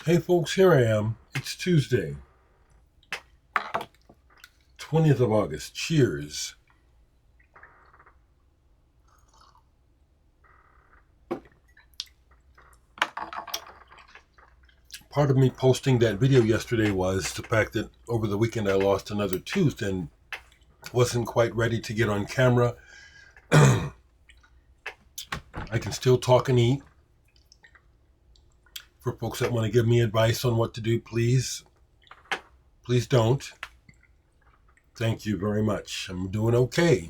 Hey folks, here I am. It's Tuesday, 20th of August. Cheers. Part of me posting that video yesterday was the fact that over the weekend I lost another tooth and wasn't quite ready to get on camera. I can still talk and eat. For folks that want to give me advice on what to do, please don't. Thank you very much. I'm doing okay.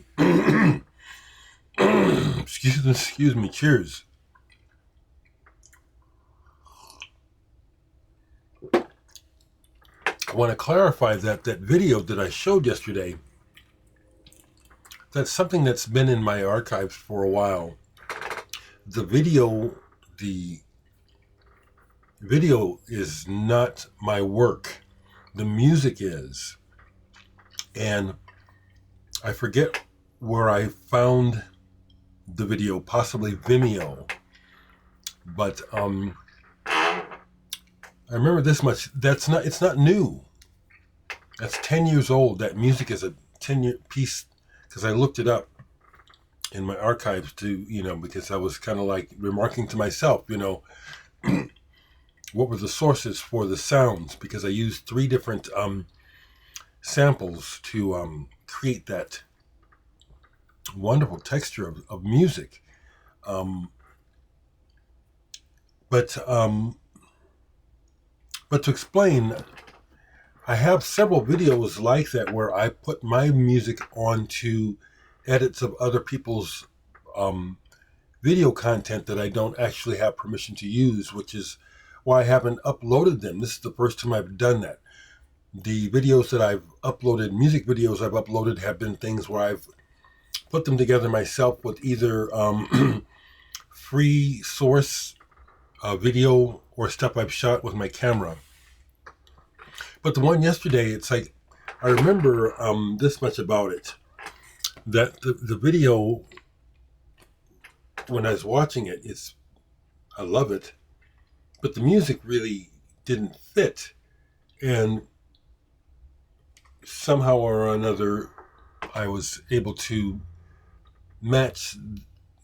Excuse me. Cheers. I want to clarify that video that I showed yesterday, that's something that's been in my archives for a while. The video is not my work. The music is. And I forget where I found the video, possibly Vimeo. But I remember this much. It's not new. That's 10 years old. That music is a 10-year piece, because I looked it up in my archives because I was kind of like remarking to myself, what were the sources for the sounds, because I used 3 different samples to create that wonderful texture of music. But to explain, I have several videos like that where I put my music onto edits of other people's video content that I don't actually have permission to use, which is why I haven't uploaded them. This is the first time I've done that. The videos that I've uploaded, music videos I've uploaded, have been things where I've put them together myself with either free source video or stuff I've shot with my camera. But the one yesterday, it's like, I remember this much about it, that the video, when I was watching it, I love it, but the music really didn't fit. And somehow or another, I was able to match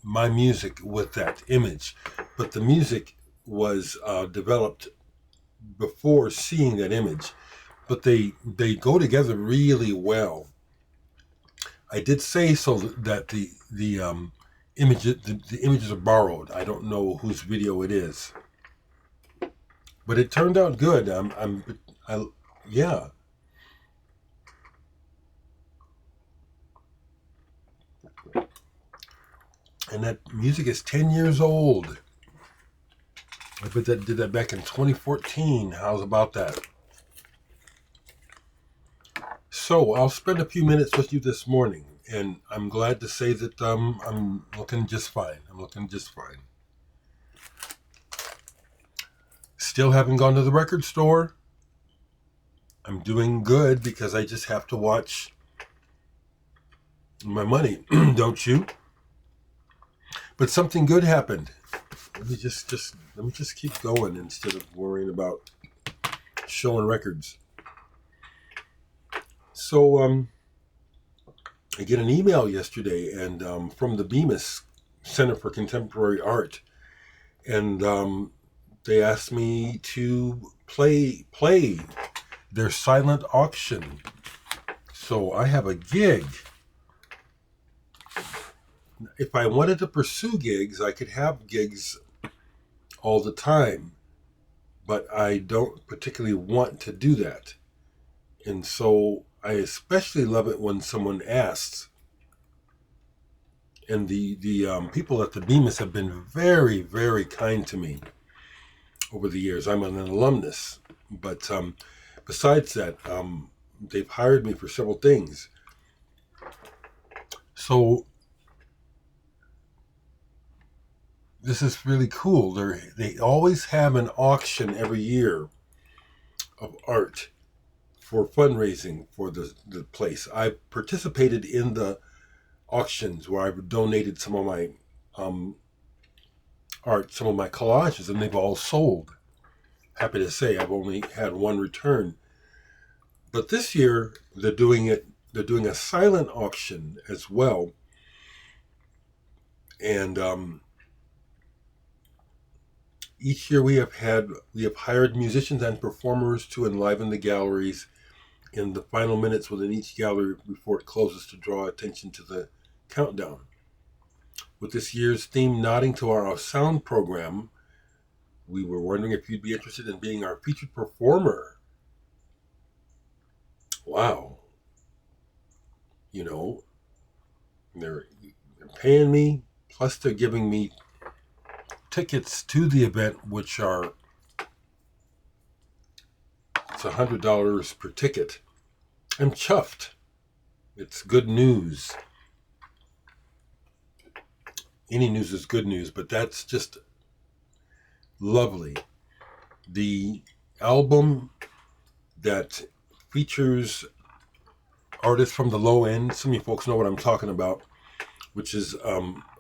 my music with that image. But the music was developed before seeing that image. But they go together really well. I did say so that the images are borrowed. I don't know whose video it is, but it turned out good. Yeah. And that music is 10 years old. I did that back in 2014. How's about that? So I'll spend a few minutes with you this morning, and I'm glad to say that I'm looking just fine. Still haven't gone to the record store. I'm doing good because I just have to watch my money, don't you? But something good happened. Let me just keep going instead of worrying about showing records. So I get an email yesterday, and from the Bemis Center for Contemporary Art, and they asked me to play their silent auction. So I have a gig. If I wanted to pursue gigs, I could have gigs all the time, but I don't particularly want to do that. And so I especially love it when someone asks. And the people at the Bemis have been very, very kind to me over the years. I'm an alumnus, but besides that, they've hired me for several things. So this is really cool. They always have an auction every year of art for fundraising for the place. I participated in the auctions where I've donated some of my art, some of my collages, and they've all sold. happy to say I've only had one return. But this year they're doing a silent auction as well. And each year we have hired musicians and performers to enliven the galleries in the final minutes within each gallery before it closes to draw attention to the countdown. With this year's theme nodding to our sound program, we were wondering if you'd be interested in being our featured performer. Wow. You know, they're paying me, plus they're giving me tickets to the event, which are it's $100 per ticket. I'm chuffed. It's good news. Any news is good news, but that's just lovely. The album that features artists from the low end, some of you folks know what I'm talking about, which is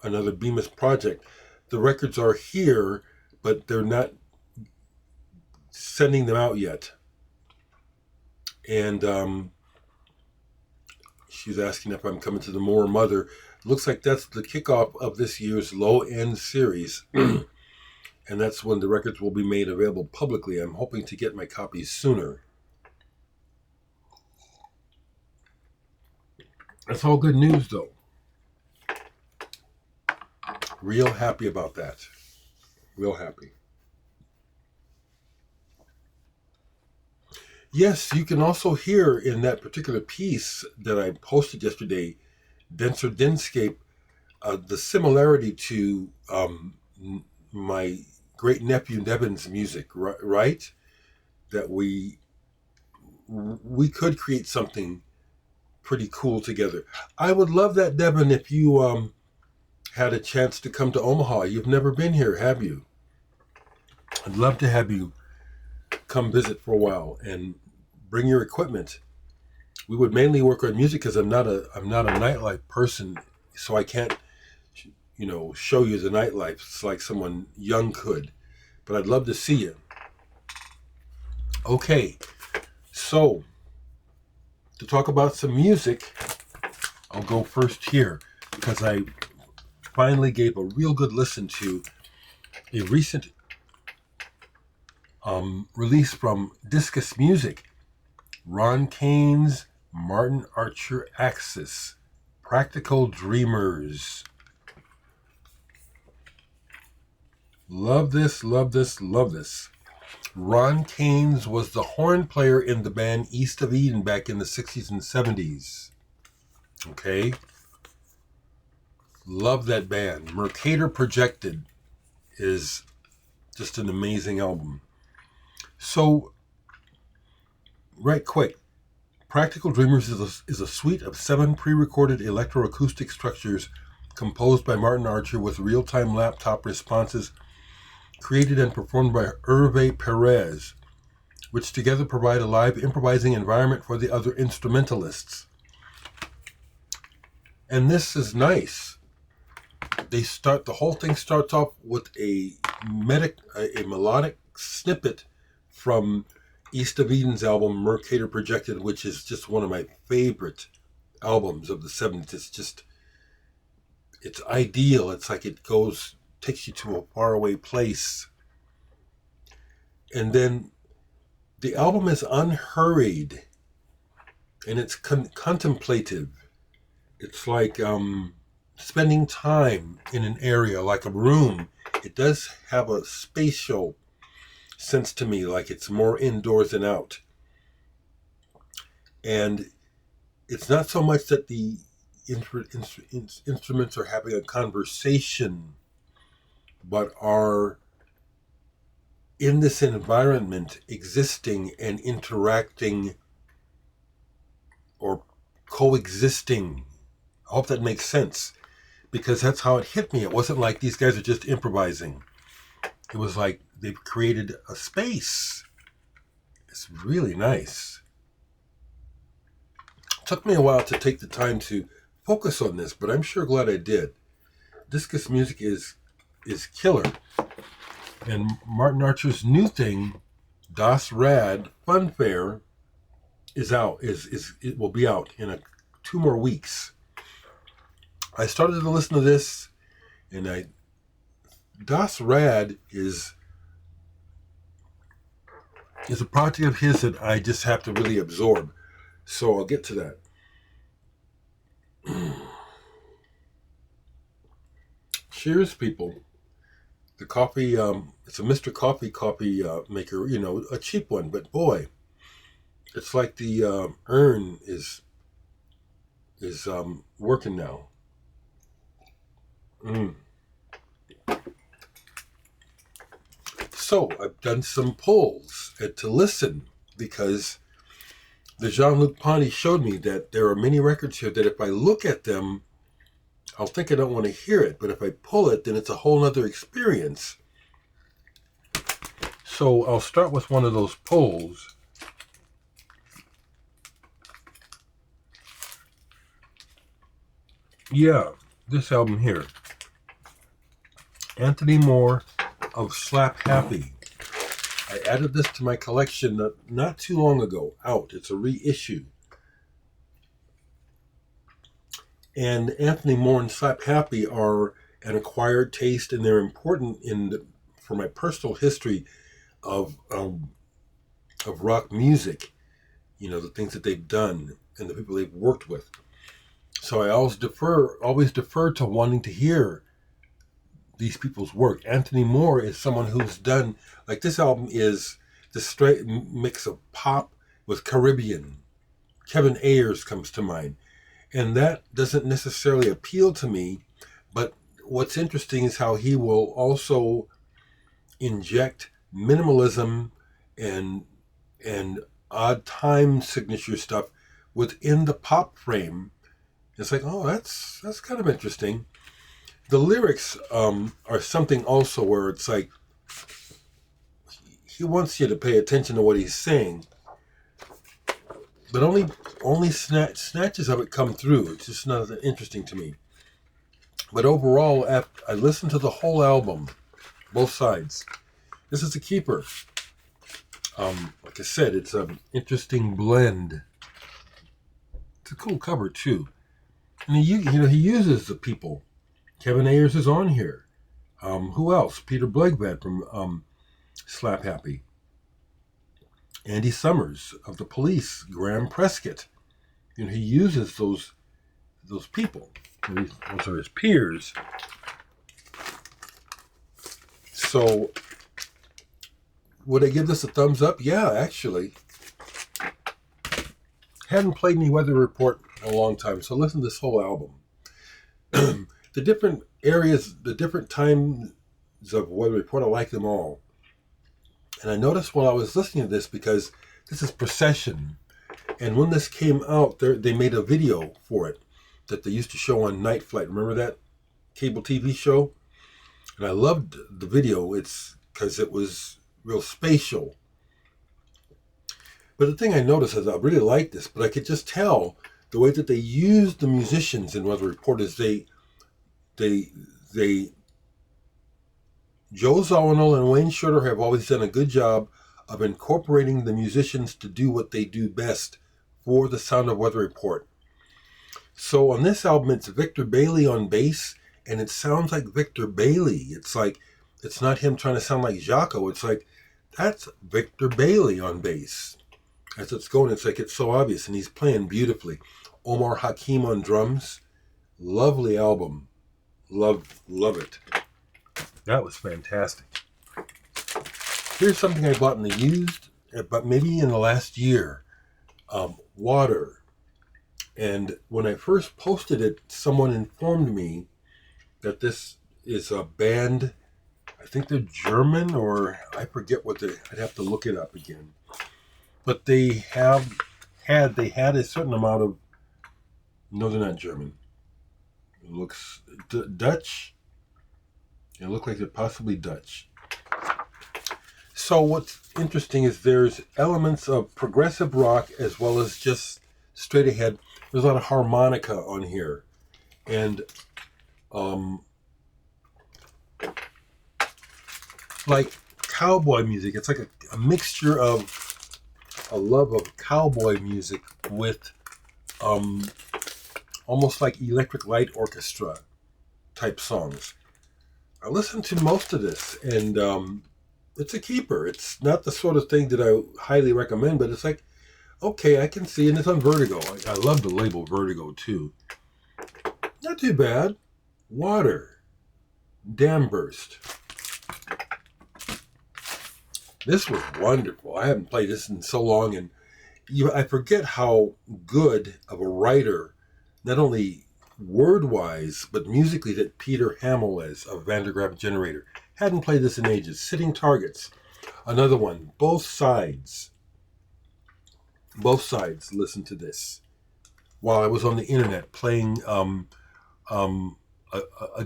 another Bemis project. The records are here, but they're not sending them out yet. And she's asking if I'm coming to the More Mother. Looks like that's the kickoff of this year's Low End series. And that's when the records will be made available publicly. I'm hoping to get my copies sooner. That's all good news, though. Real happy about that. Real happy. Yes, you can also hear in that particular piece that I posted yesterday, Denser Denscape, the similarity to my great nephew Nevin's music, right? That we could create something pretty cool together. I would love that, Devin, if you had a chance to come to Omaha. You've never been here, have you? I'd love to have you come visit for a while and bring your equipment. We would mainly work on music because I'm not a nightlife person, so I can't, show you the nightlife. It's like someone young could, but I'd love to see you. Okay, so to talk about some music, I'll go first here because I finally gave a real good listen to a recent release from Discus Music, Ron Kane's Martin Archer Axis, Practical Dreamers. Love this, love this, love this. Ron Kane's was the horn player in the band East of Eden back in the 60s and 70s. Okay? Love that band. Mercator Projected is just an amazing album. So, right quick, Practical Dreamers is a suite of 7 pre-recorded electroacoustic structures composed by Martin Archer with real-time laptop responses created and performed by Hervé Perez, which together provide a live improvising environment for the other instrumentalists. And this is nice. The whole thing starts off with a melodic snippet from East of Eden's album Mercator Projected, which is just one of my favorite albums of the 70s. It's ideal. It's like it takes you to a faraway place. And then the album is unhurried and it's contemplative. It's like spending time in an area, like a room. It does have a spatial sense to me, like it's more indoors than out. And it's not so much that the instruments are having a conversation, but are in this environment existing and interacting or coexisting. I hope that makes sense, because that's how it hit me. It wasn't like these guys are just improvising. It was like they've created a space. It's really nice. It took me a while to take the time to focus on this, but I'm sure glad I did. Discus Music is killer. And Martin Archer's new thing Das Rad Funfair is out. It will be out in 2 more weeks. I started to listen to this, and Das Rad is a project of his that I just have to really absorb. So I'll get to that. Cheers, people. The coffee, it's a Mr. Coffee maker, a cheap one, but boy, it's like the urn is working now. So I've done some polls to listen, because the Jean-Luc Ponty showed me that there are many records here that if I look at them, I'll think I don't want to hear it, but if I pull it, then it's a whole other experience. So I'll start with one of those polls. Yeah, this album here. Anthony Moore of Slap Happy. I added this to my collection not too long ago. Out. It's a reissue. And Anthony Moore and Slap Happy are an acquired taste, and they're important for my personal history of rock music. The things that they've done and the people they've worked with. So I always defer to wanting to hear these people's work. Anthony Moore is someone who's done, like, this album is the straight mix of pop with Caribbean. Kevin Ayers comes to mind. And that doesn't necessarily appeal to me, but what's interesting is how he will also inject minimalism and odd time signature stuff within the pop frame. It's like, oh, that's kind of interesting. The lyrics are something also where it's like he wants you to pay attention to what he's saying, but only snatches of it come through. It's just not that interesting to me. But overall, I listened to the whole album, both sides. This is a keeper. Like I said, it's an interesting blend. It's a cool cover too, and he uses the people. Kevin Ayers is on here. Who else? Peter Blegvad from Slap Happy. Andy Summers of the Police. Graham Prescott. He uses those people. Those are his peers. So, would I give this a thumbs up? Yeah, actually. Hadn't played any Weather Report in a long time, so listen to this whole album. The different areas, the different times of Weather Report, I like them all. And I noticed while I was listening to this, because this is Procession, and when this came out, they made a video for it that they used to show on Night Flight. Remember that cable TV show? And I loved the video. It's because it was real spatial. But the thing I noticed is I really liked this, but I could just tell the way that they used the musicians in Weather Report is Joe Zawinul and Wayne Shorter have always done a good job of incorporating the musicians to do what they do best for the sound of Weather Report. So on this album, it's Victor Bailey on bass, and it sounds like Victor Bailey. It's like, it's not him trying to sound like Jaco. It's like, that's Victor Bailey on bass. As it's going, it's like, it's so obvious, and he's playing beautifully. Omar Hakim on drums. Lovely album. Love it. That was fantastic. Here's something I bought in the used, but maybe in the last year. Water. And when I first posted it, someone informed me that this is a band, I think they're German, or I forget I'd have to look it up again. But they had a certain amount of, no, they're not German. It looks Dutch. It looks like they're possibly Dutch. So what's interesting is there's elements of progressive rock as well as just straight ahead. There's a lot of harmonica on here. And like cowboy music. It's like a mixture of a love of cowboy music with almost like Electric Light Orchestra type songs. I listened to most of this, and it's a keeper. It's not the sort of thing that I highly recommend, but it's like, okay, I can see, and it's on Vertigo. I love the label Vertigo too. Not too bad. Water. Dam Burst. This was wonderful. I haven't played this in so long, and I forget how good of a writer, not only word-wise, but musically, that Peter Hamill is of Vandergraaf Generator. Hadn't played this in ages. Sitting Targets. Another one. Both Sides. Both Sides. Listen to this. While I was on the internet playing a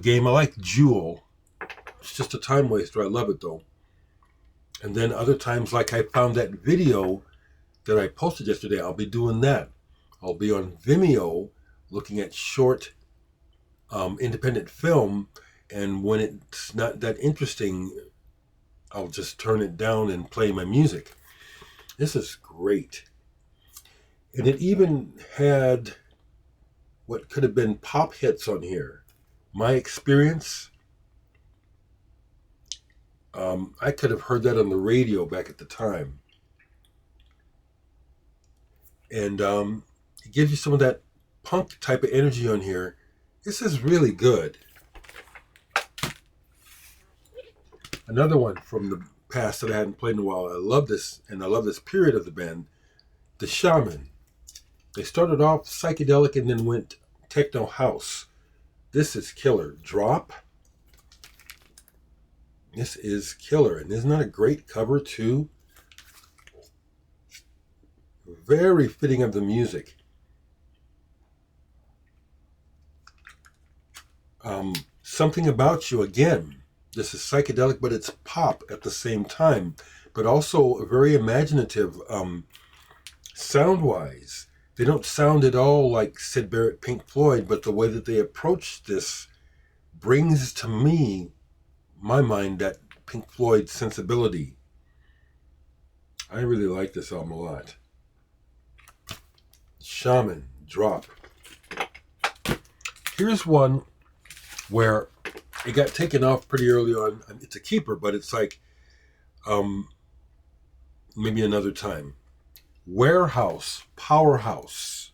game I like, Jewel. It's just a time waster. I love it though. And then other times, like I found that video that I posted yesterday, I'll be doing that. I'll be on Vimeo looking at short independent film, and when it's not that interesting, I'll just turn it down and play my music. This is great. And it even had what could have been pop hits on here. My Experience. I could have heard that on the radio back at the time. And it gives you some of that punk type of energy on here. This is really good. Another one from the past that I hadn't played in a while. I love this, and I love this period of the band. The Shaman. They started off psychedelic and then went techno house. This is killer. Drop. This is killer. And isn't that a great cover too? Very fitting of the music. Something About You, again. This is psychedelic, but it's pop at the same time. But also very imaginative sound-wise. They don't sound at all like Syd Barrett, Pink Floyd, but the way that they approach this brings to me, my mind, that Pink Floyd sensibility. I really like this album a lot. Shaman, Drop. Here's one where it got taken off pretty early on. It's a keeper, but it's like maybe another time. Warehouse, Powerhouse.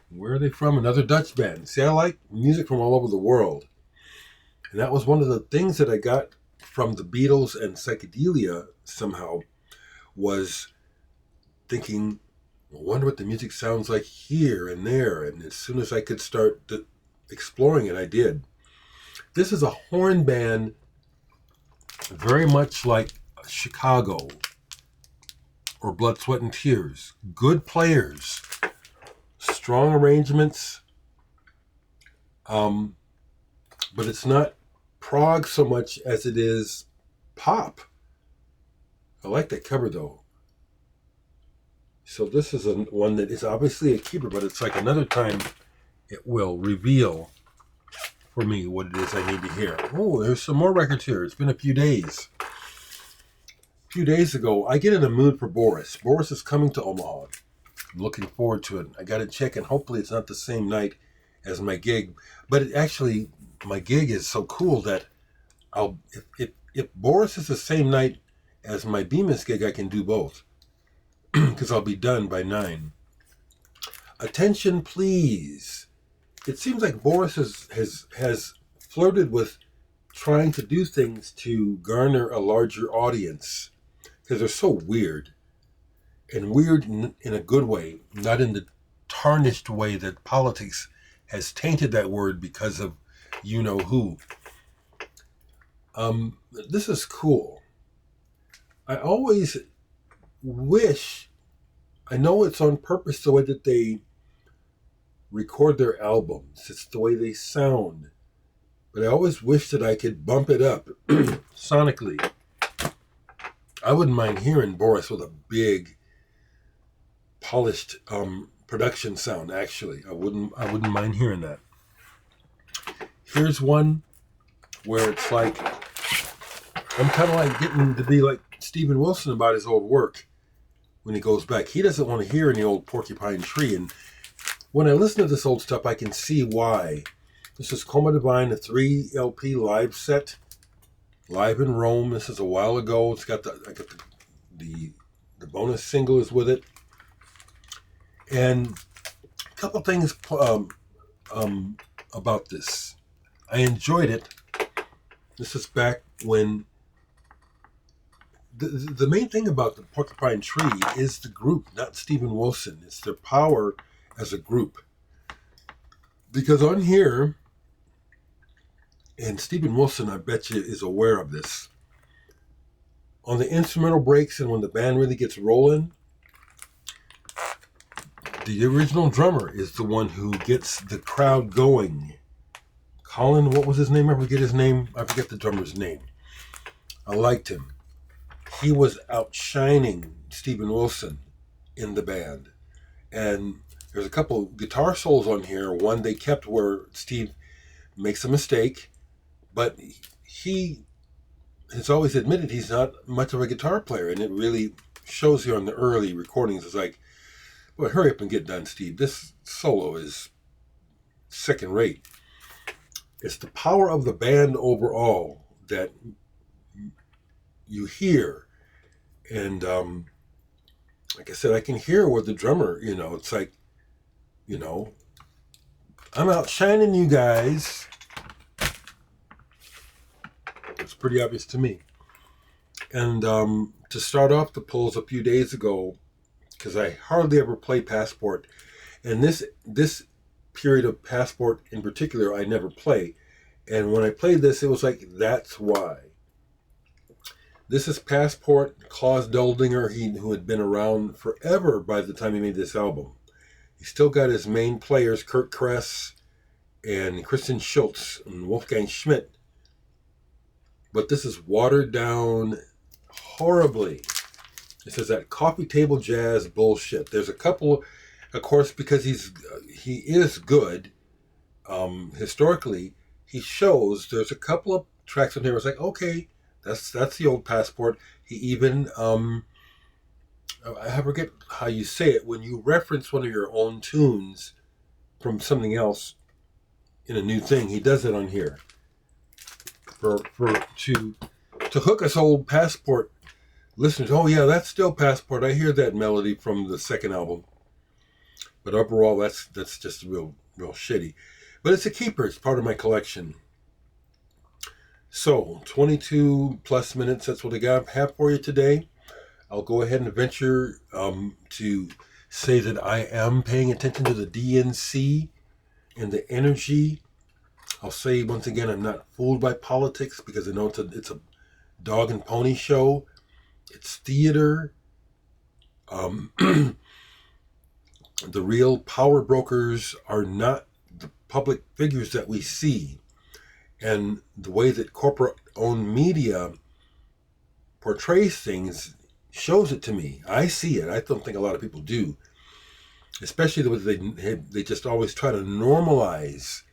Where are they from? Another Dutch band. See, I like music from all over the world. And that was one of the things that I got from the Beatles and psychedelia somehow, was thinking, I wonder what the music sounds like here and there. And as soon as I could start exploring it, I did. This is a horn band, very much like Chicago or Blood, Sweat, and Tears. Good players, strong arrangements, but it's not prog so much as it is pop. I like that cover though. So this is one that is obviously a keeper, but it's like another time it will reveal for me what it is I need to hear. Oh, there's some more records here. It's been a few days. A few days ago, I get in a mood for Boris. Boris is coming to Omaha. I'm looking forward to it. I got to check, and hopefully it's not the same night as my gig. But it actually, my gig is so cool that if Boris is the same night as my Bemis gig, I can do both. Because I'll be done by 9. Attention, please. It seems like Boris has flirted with trying to do things to garner a larger audience. Because they're so weird. And weird in a good way, not in the tarnished way that politics has tainted that word because of you know who. This is cool. I always wish, I know it's on purpose the way that they record their albums. It's the way they sound. But I always wish that I could bump it up sonically. I wouldn't mind hearing Boris with a big, polished production sound, actually. I wouldn't mind hearing that. Here's one where it's like I'm kind of like getting to be like Steven Wilson about his old work when he goes back. He doesn't want to hear any old Porcupine Tree. And when I listen to this old stuff, I can see why. This is Coma Divine, a 3 LP live set, live in Rome. This is a while ago. It's got the bonus single is with it. And a couple things about this. I enjoyed it. This is back when the main thing about the Porcupine Tree is the group, not Steven Wilson. It's their power as a group. Because on here, and Steven Wilson, I bet you, is aware of this, on the instrumental breaks and when the band really gets rolling, the original drummer is the one who gets the crowd going. Colin, what was his name? I forget his name. I forget the drummer's name. I liked him. He was outshining Steven Wilson in the band. And there's a couple guitar solos on here. One they kept where Steve makes a mistake, but he has always admitted he's not much of a guitar player, and it really shows here on the early recordings. It's like, well, hurry up and get done, Steve. This solo is second rate. It's the power of the band overall that you hear. And like I said, I can hear where the drummer, it's like, I'm outshining you guys. It's pretty obvious to me. And to start off the polls a few days ago, because I hardly ever play Passport, and this period of Passport in particular, I never play. And when I played this, it was like, that's why. This is Passport, Klaus Doldinger, who had been around forever by the time he made this album. He still got his main players, Kurt Kress and Kristen Schultz and Wolfgang Schmidt. But this is watered down horribly. This is that coffee table jazz bullshit. There's a couple, of course, because he is good. Historically, he shows. There's a couple of tracks on here. It's like, okay, that's the old Passport. He even I forget how you say it when you reference one of your own tunes from something else in a new thing. He does it on here to hook us old Passport listeners. Oh yeah, that's still Passport. I hear that melody from the second album. But overall, that's just real shitty. But it's a keeper. It's part of my collection. So 22 plus minutes. That's what I have for you today. I'll go ahead and venture to say that I am paying attention to the DNC and the energy. I'll say once again, I'm not fooled by politics because I know it's a dog and pony show. It's theater. The real power brokers are not the public figures that we see. And the way that corporate-owned media portrays things shows it to me. I see it. I don't think a lot of people do. Especially the way they just always try to normalize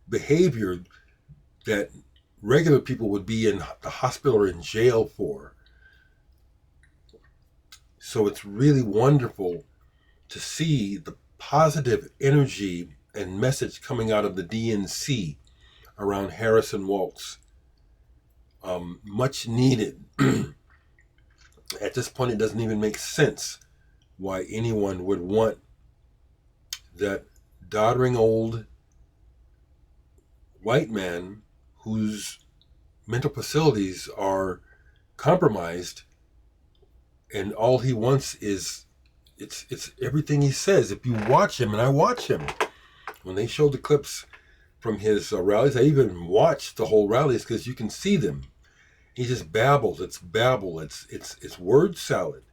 behavior that regular people would be in the hospital or in jail for. So it's really wonderful to see the positive energy and message coming out of the DNC around Harrison Waltz. Much needed. At this point, it doesn't even make sense why anyone would want that doddering old white man whose mental facilities are compromised, and all he wants is it's everything he says. If you watch him, and I watch him, when they show the clips from his rallies, I even watch the whole rallies because you can see them. He just babbles. It's babble. It's word salad.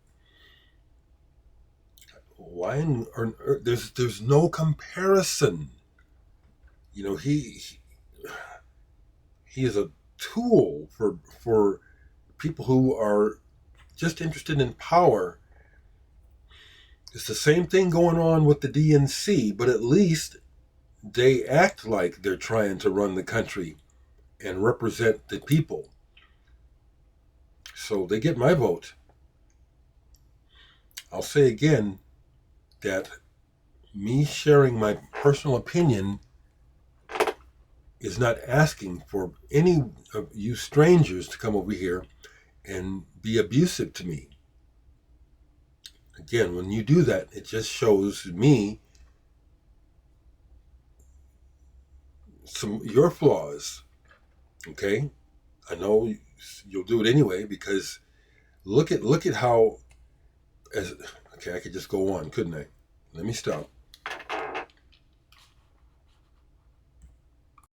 Why? There's no comparison. He is a tool for people who are just interested in power. It's the same thing going on with the DNC, but at least they act like they're trying to run the country and represent the people. So they get my vote. I'll say again that me sharing my personal opinion is not asking for any of you strangers to come over here and be abusive to me. Again, when you do that, it just shows me your flaws. Okay, I know you'll do it anyway because look at how as okay, I could just go on, couldn't I? Let me stop.